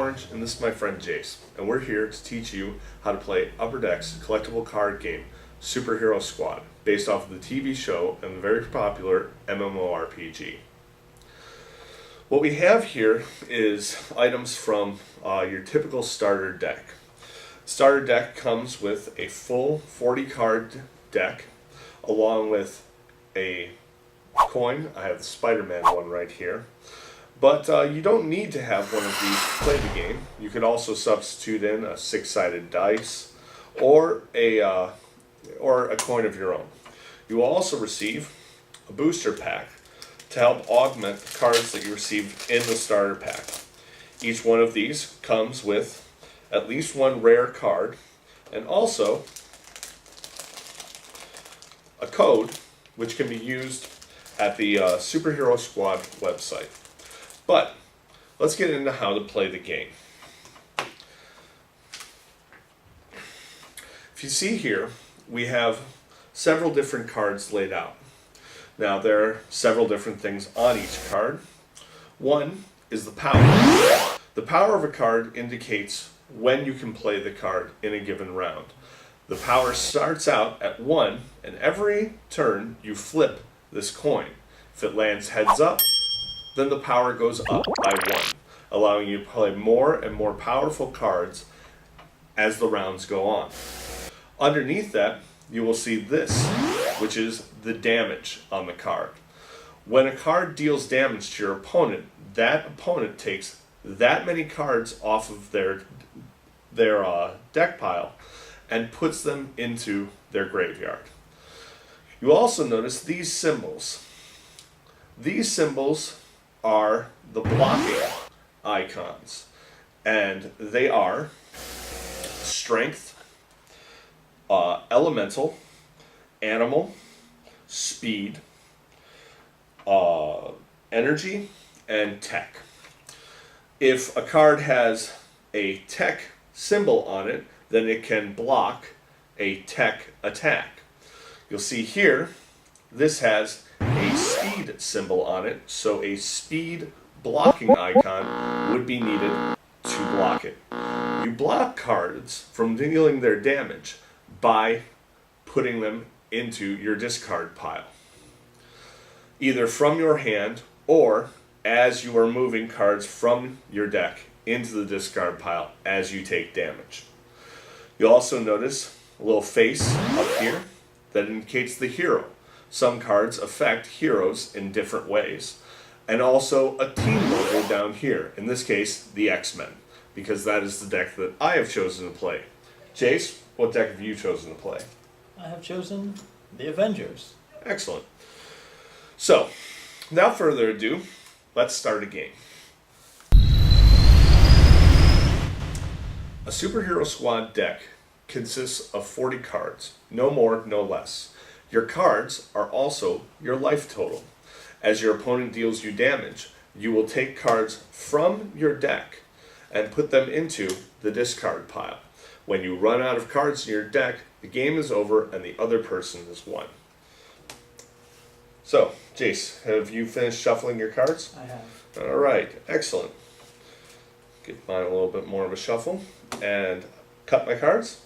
Orrange, and this is my friend Jace, and we're here to teach you how to play Upper Deck's collectible card game, Superhero Squad, based off of the TV show and the very popular MMORPG. What we have here is items from your typical starter deck. Starter deck comes with a full 40 card deck, along with a coin. I have the Spider-Man one right here. But you don't need to have one of these to play the game. You could also substitute in a 6-sided dice or a coin of your own. You will also receive a booster pack to help augment the cards that you received in the starter pack. Each one of these comes with at least one rare card and also a code which can be used at the Superhero Squad website. But let's get into how to play the game. If you see here, we have several different cards laid out. Now, there are several different things on each card. One is the power. The power of a card indicates when you can play the card in a given round. The power starts out at 1, and every turn you flip this coin. If it lands heads up, then the power goes up by 1, allowing you to play more and more powerful cards as the rounds go on. Underneath that, you will see this, which is the damage on the card. When a card deals damage to your opponent, that opponent takes that many cards off of their deck pile and puts them into their graveyard. You also notice these symbols. These symbols are the blocking icons, and they are strength, elemental, animal, speed, energy, and tech. If a card has a tech symbol on it, then it can block a tech attack. You'll see here, this has a speed symbol on it, so a speed blocking icon would be needed to block it. You block cards from dealing their damage by putting them into your discard pile, either from your hand or as you are moving cards from your deck into the discard pile as you take damage. You'll also notice a little face up here that indicates the hero. Some cards affect heroes in different ways. And also a team logo down here, in this case, the X-Men, because that is the deck that I have chosen to play. Jace, what deck have you chosen to play? I have chosen the Avengers. Excellent. So, without further ado, let's start a game. A Superhero Squad deck consists of 40 cards, no more, no less. Your cards are also your life total. As your opponent deals you damage, you will take cards from your deck and put them into the discard pile. When you run out of cards in your deck, the game is over and the other person has won. So, Jace, have you finished shuffling your cards? I have. All right, excellent. Give mine a little bit more of a shuffle and cut my cards.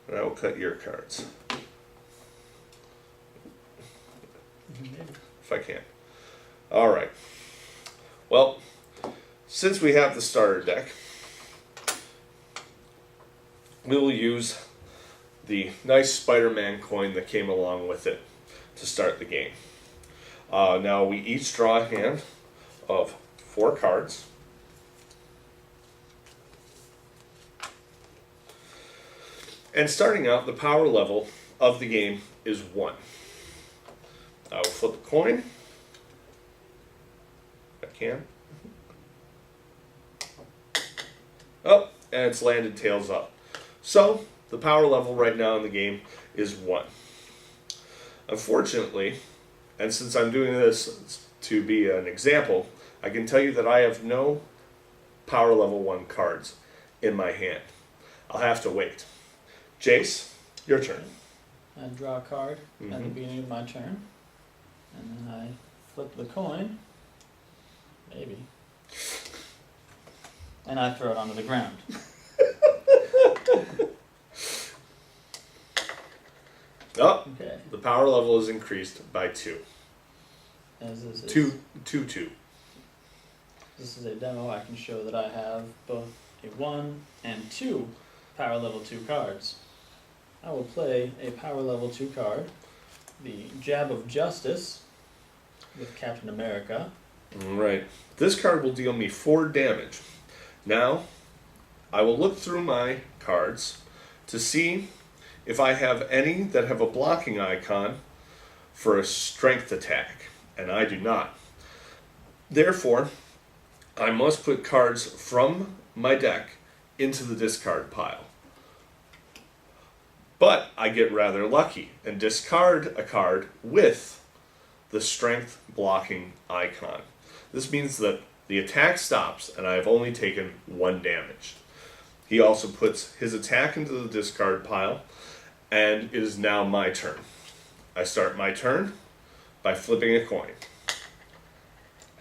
And I will cut your cards. If I can. All right. Well, since we have the starter deck, we will use the nice Spider-Man coin that came along with it to start the game. Now we each draw a hand of 4 cards. And starting out, the power level of the game is 1. I will flip a coin, if I can. Oh, and it's landed tails up. So, the power level right now in the game is 1. Unfortunately, and since I'm doing this to be an example, I can tell you that I have no power level 1 cards in my hand. I'll have to wait. Jace, your turn. I draw a card at the beginning of my turn. And then I flip the coin. Maybe. and I throw it onto the ground. Oh, Okay. the power level is increased by 2. As this is, 2. This is a demo. I can show that I have both a 1 and 2 power level 2 cards. I will play a power level 2 card, the Jab of Justice, with Captain America. Right. This card will deal me 4 damage. Now, I will look through my cards to see if I have any that have a blocking icon for a strength attack, and I do not. Therefore, I must put cards from my deck into the discard pile. But I get rather lucky and discard a card with the strength blocking icon. This means that the attack stops and I have only taken 1 damage. He also puts his attack into the discard pile, and it is now my turn. I start my turn by flipping a coin.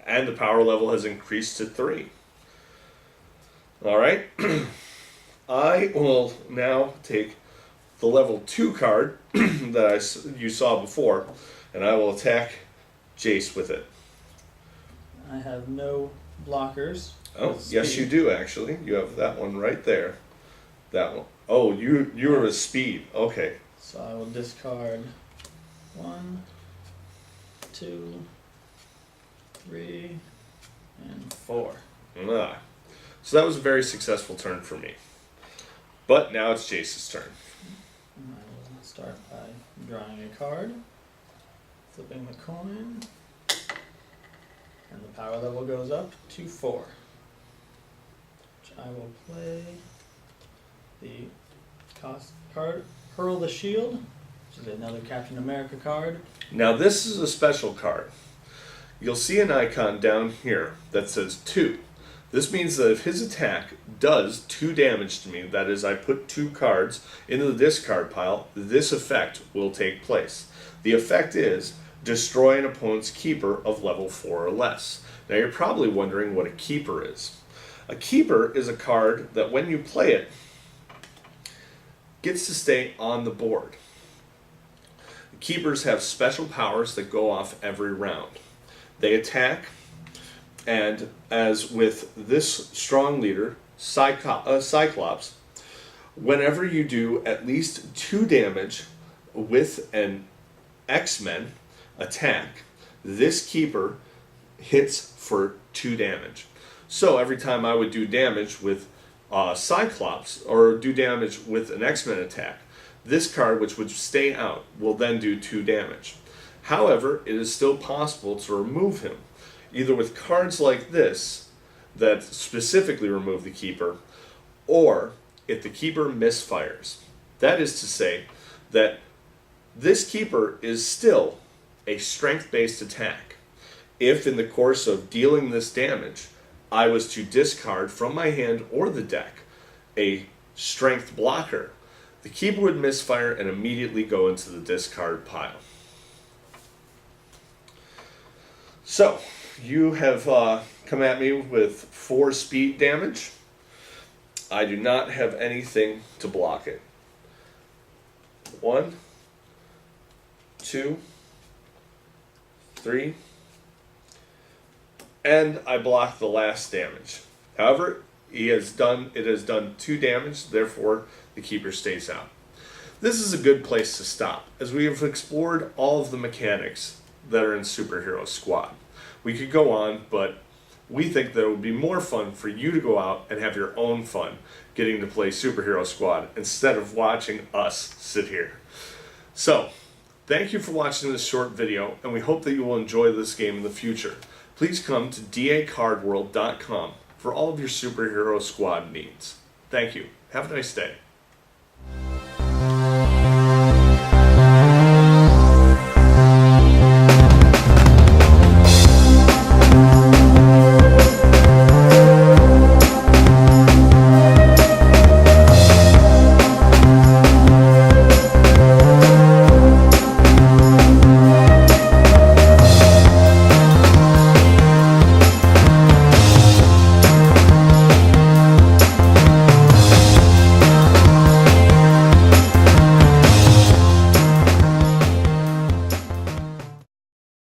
And the power level has increased to 3. Alright. I will now take the level 2 card that you saw before, and I will attack Jace with it. I have no blockers. Oh, with yes speed. you do actually. You have that one right there. That one. Oh, you're a speed. Okay. So I will discard 1, 2, 3, and 4. Ah. So that was a very successful turn for me. But now it's Jace's turn. And I will start by drawing a card, flipping the coin, and the power level goes up to 4. Which I will play the cost card, Hurl the Shield, which is another Captain America card. Now this is a special card. You'll see an icon down here that says 2. This means that if his attack does 2 damage to me, that is, I put 2 cards into the discard pile, this effect will take place. The effect is destroy an opponent's keeper of level 4 or less. Now you're probably wondering what a keeper is. A keeper is a card that when you play it, gets to stay on the board. Keepers have special powers that go off every round. They attack, and as with this strong leader, Cyclops, whenever you do at least 2 damage with an X-Men attack, this keeper hits for 2 damage. So every time I would do damage with Cyclops, or do damage with an X-Men attack, this card, which would stay out, will then do 2 damage. However, it is still possible to remove him, either with cards like this, that specifically remove the keeper, or if the keeper misfires. That is to say that this keeper is still a strength-based attack. If in the course of dealing this damage, I was to discard from my hand or the deck a strength blocker, the keeper would misfire and immediately go into the discard pile. So, you have come at me with 4 speed damage. I do not have anything to block it. 1, 2, 3, and I block the last damage. However, it has done 2 damage, therefore the keeper stays out. This is a good place to stop, as we have explored all of the mechanics that are in Superhero Squad. We could go on, but we think that it would be more fun for you to go out and have your own fun getting to play Superhero Squad instead of watching us sit here. So, thank you for watching this short video, and we hope that you will enjoy this game in the future. Please come to dacardworld.com for all of your Superhero Squad needs. Thank you. Have a nice day.